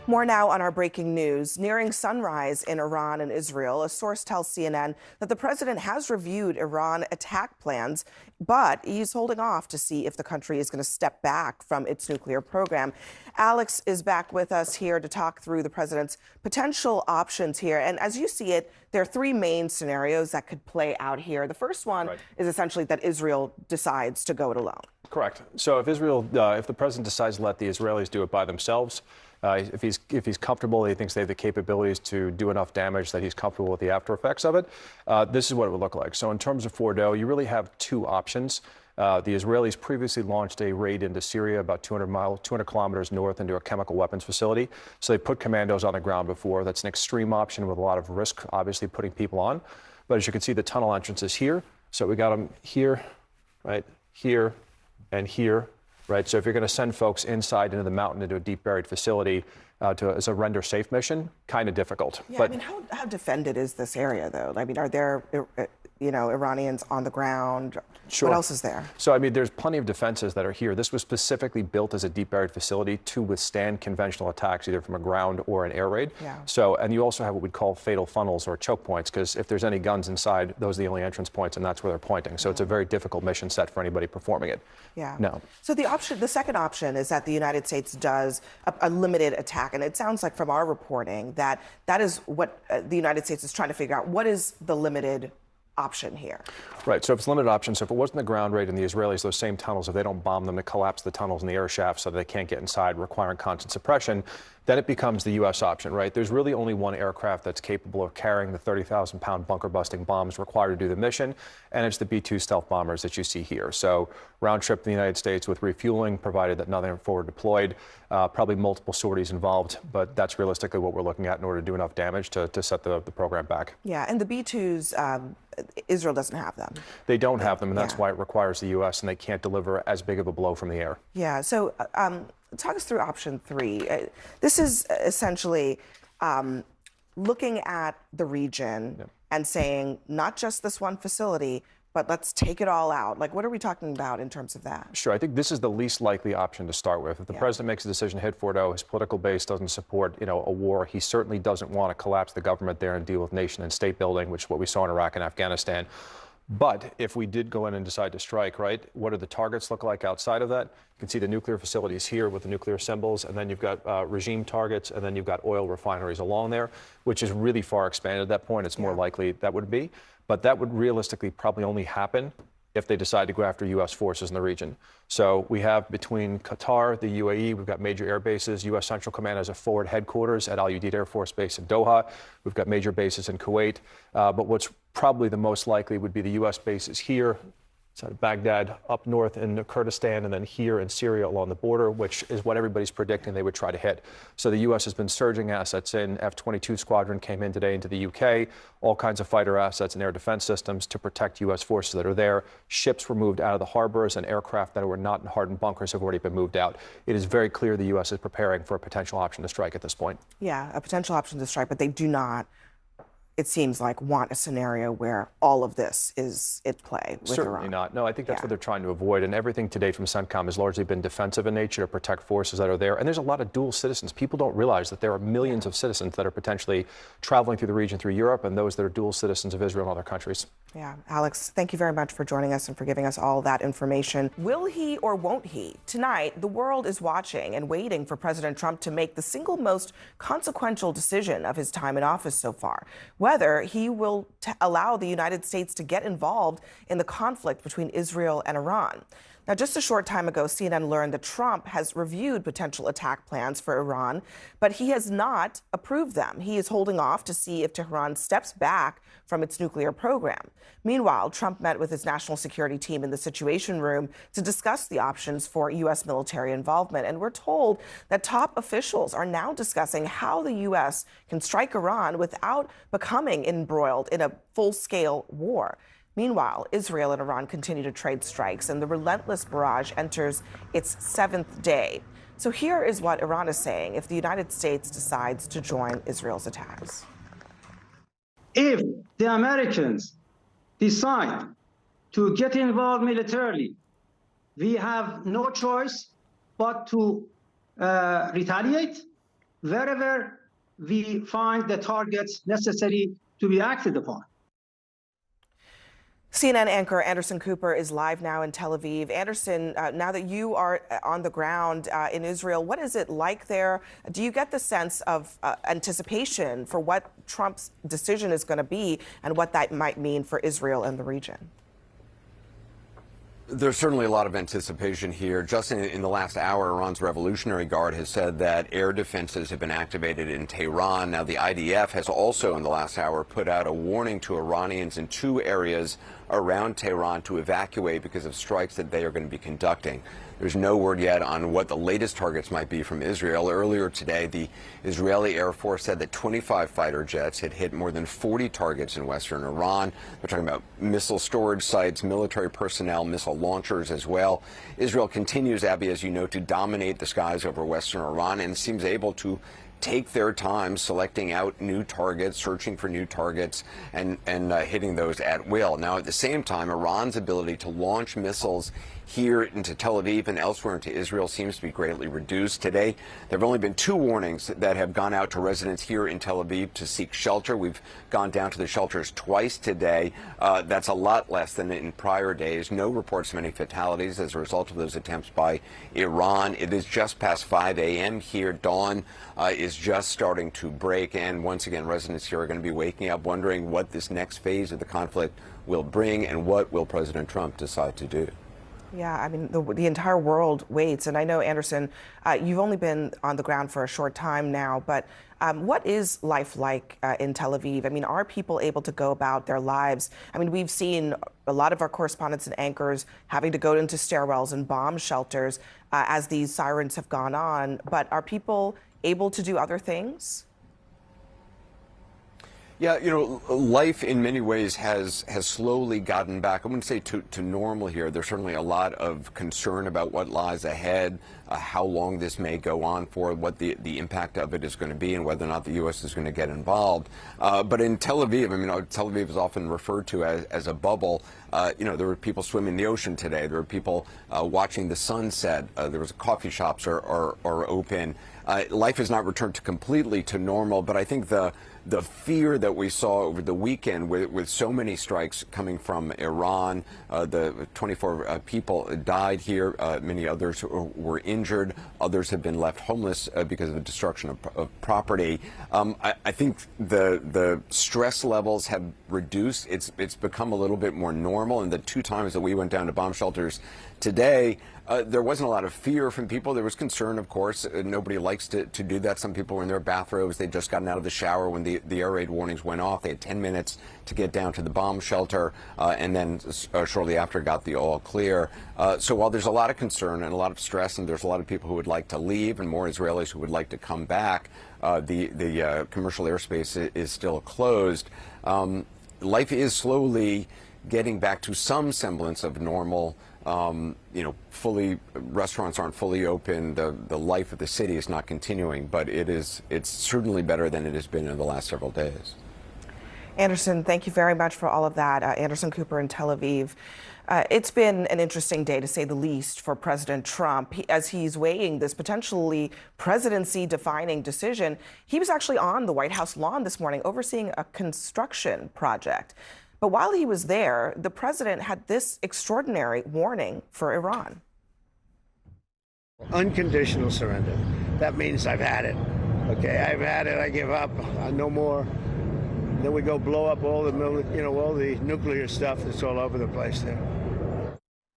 More now on our breaking news. Nearing sunrise in Iran and Israel, a source tells CNN that the president has reviewed Iran attack plans, but he's holding off to see if the country is going to step back from its nuclear program. Alex is back with us here to talk through the president's potential options here. And as you see it, there are three main scenarios that could play out here. The first one is essentially that Israel decides to go it alone. Correct. So if the president decides to let the Israelis do it by themselves, if he's comfortable, he thinks they have the capabilities to do enough damage that he's comfortable with the after effects of it, this is what it would look like. So in terms of Fordo, you really have two options. The Israelis previously launched a raid into Syria about 200 kilometers north into a chemical weapons facility. So they put commandos on the ground before. That's an extreme option with a lot of risk, obviously putting people on. But as you can see, the tunnel entrance is here. So we got them here, right, here, and here, right? So if you're going to send folks inside into the mountain into a deep buried facility as a render safe mission, kind of difficult. Yeah, but I mean, how defended is this area, though? I mean, are there, Iranians on the ground? Sure. What else is there? So, I mean, there's plenty of defenses that are here. This was specifically built as a deep buried facility to withstand conventional attacks, either from a ground or an air raid. Yeah. So, and you also have what we'd call fatal funnels or choke points, because if there's any guns inside, those are the only entrance points, and that's where they're pointing. So it's a very difficult mission set for anybody performing it. Yeah. No. So the second option is that the United States does a limited attack. And it sounds like from our reporting that is what the United States is trying to figure out. What is the limited option here? Right. So if it's limited option, so if it wasn't the ground raid and the Israelis, those same tunnels, if they don't bomb them to collapse the tunnels and the air shafts so that they can't get inside, requiring constant suppression, then it becomes the U.S. option, right? There's really only one aircraft that's capable of carrying the 30,000-pound bunker-busting bombs required to do the mission, and it's the B-2 stealth bombers that you see here. So round trip to the United States with refueling, provided that nothing forward deployed, probably multiple sorties involved, but that's realistically what we're looking at in order to do enough damage to set the program back. Yeah, and the B-2s, Israel doesn't have them. They don't have them, and that's why it requires the U.S., and they can't deliver as big of a blow from the air. Yeah, so talk us through option three. This is essentially looking at the region and saying not just this one facility, but let's take it all out. Like, what are we talking about in terms of that? Sure. I think this is the least likely option to start with. If the president makes a decision to hit Fordo, his political base doesn't support, a war. He certainly doesn't want to collapse the government there and deal with nation and state building, which is what we saw in Iraq and Afghanistan. But if we did go in and decide to strike, right, what do the targets look like outside of that? You can see the nuclear facilities here with the nuclear symbols, and then you've got regime targets, and then you've got oil refineries along there, which is really far expanded at that point. It's more likely that would be. But that would realistically probably only happen if they decide to go after U.S. forces in the region. So we have between Qatar, the UAE, we've got major air bases. U.S. Central Command has a forward headquarters at Al Udeid Air Force Base in Doha. We've got major bases in Kuwait. But what's probably the most likely would be the U.S. bases here, out of Baghdad, up north in Kurdistan, and then here in Syria along the border, which is what everybody's predicting they would try to hit. So the U.S. has been surging assets in. F-22 squadron came in today into the U.K., all kinds of fighter assets and air defense systems to protect U.S. forces that are there. Ships were moved out of the harbors, and aircraft that were not in hardened bunkers have already been moved out. It is very clear the U.S. is preparing for a potential option to strike at this point. Yeah, a potential option to strike, but they do not, it seems like, want a scenario where all of this is at play with Certainly Iran. not. No, I think that's what they're trying to avoid. And everything to date from CENTCOM has largely been defensive in nature to protect forces that are there. And there's a lot of dual citizens. People don't realize that there are millions of citizens that are potentially traveling through the region through Europe, and those that are dual citizens of Israel and other countries. Yeah, Alex, thank you very much for joining us and for giving us all that information. Will he or won't he? Tonight, the world is watching and waiting for President Trump to make the single most consequential decision of his time in office so far, whether he will allow the United States to get involved in the conflict between Israel and Iran. Now, just a short time ago, CNN learned that Trump has reviewed potential attack plans for Iran, but he has not approved them. He is holding off to see if Tehran steps back from its nuclear program. Meanwhile, Trump met with his national security team in the Situation Room to discuss the options for U.S. military involvement. And we're told that top officials are now discussing how the U.S. can strike Iran without becoming embroiled in a full-scale war. Meanwhile, Israel and Iran continue to trade strikes, and the relentless barrage enters its 7th day. So here is what Iran is saying if the United States decides to join Israel's attacks. If the Americans decide to get involved militarily, we have no choice but to retaliate wherever we find the targets necessary to be acted upon. CNN anchor Anderson Cooper is live now in Tel Aviv. Anderson, now that you are on the ground in Israel, what is it like there? Do you get the sense of anticipation for what Trump's decision is going to be and what that might mean for Israel and the region? There's certainly a lot of anticipation here. Just in the last hour, Iran's Revolutionary Guard has said that air defenses have been activated in Tehran. Now, the IDF has also, in the last hour, put out a warning to Iranians in 2 areas around Tehran to evacuate because of strikes that they are going to be conducting. There's no word yet on what the latest targets might be from Israel. Earlier today, the Israeli Air Force said that 25 fighter jets had hit more than 40 targets in western Iran. They're talking about missile storage sites, military personnel, missile launchers as well. Israel continues, Abby, as you know, to dominate the skies over western Iran and seems able to take their time selecting out new targets, searching for new targets, and hitting those at will. Now, at the same time, Iran's ability to launch missiles here into Tel Aviv and elsewhere into Israel seems to be greatly reduced. Today, there have only been 2 warnings that have gone out to residents here in Tel Aviv to seek shelter. We've gone down to the shelters twice today. That's a lot less than in prior days. No reports of any fatalities as a result of those attempts by Iran. It is just past 5 a.m. here. Dawn is just starting to break, and once again, residents here are going to be waking up wondering what this next phase of the conflict will bring and what will President Trump decide to do. Yeah, I mean, the entire world waits. And I know, Anderson, you've only been on the ground for a short time now, but what is life like in Tel Aviv? I mean, are people able to go about their lives? I mean, we've seen a lot of our correspondents and anchors having to go into stairwells and bomb shelters as these sirens have gone on. But are people able to do other things? Yeah, you know, life in many ways has slowly gotten back. I wouldn't say to normal here. There's certainly a lot of concern about what lies ahead, how long this may go on for, what the impact of it is going to be, and whether or not the U.S. is going to get involved. But in Tel Aviv, I mean, Tel Aviv is often referred to as a bubble. You know, there were people swimming in the ocean today. There were people watching the sunset. There was coffee shops are open. Life has not returned completely to normal, but I think the fear that we saw over the weekend with so many strikes coming from Iran, the 24 people died here, many others were injured, others have been left homeless because of the destruction of property. I think the stress levels have reduced. It's become a little bit more normal, and the 2 times that we went down to bomb shelters today, there wasn't a lot of fear from people. There was concern, of course. Nobody likes to do that. Some people were in their bathrobes. They'd just gotten out of the shower when the air raid warnings went off. They had 10 minutes to get down to the bomb shelter, and then shortly after got the all clear. So while there's a lot of concern and a lot of stress, and there's a lot of people who would like to leave and more Israelis who would like to come back, the commercial airspace is still closed. Life is slowly getting back to some semblance of normal. You know, restaurants aren't fully open. The life of the city is not continuing, but it's certainly better than it has been in the last several days. Anderson, thank you very much for all of that. Anderson Cooper in Tel Aviv. It's been an interesting day, to say the least, for President Trump. As he's weighing this potentially presidency-defining decision, he was actually on the White House lawn this morning overseeing a construction project. But while he was there, the president had this extraordinary warning for Iran. Unconditional surrender. That means I've had it. Okay, I've had it. I give up. No more. Then we go blow up all the, all the nuclear stuff that's all over the place there.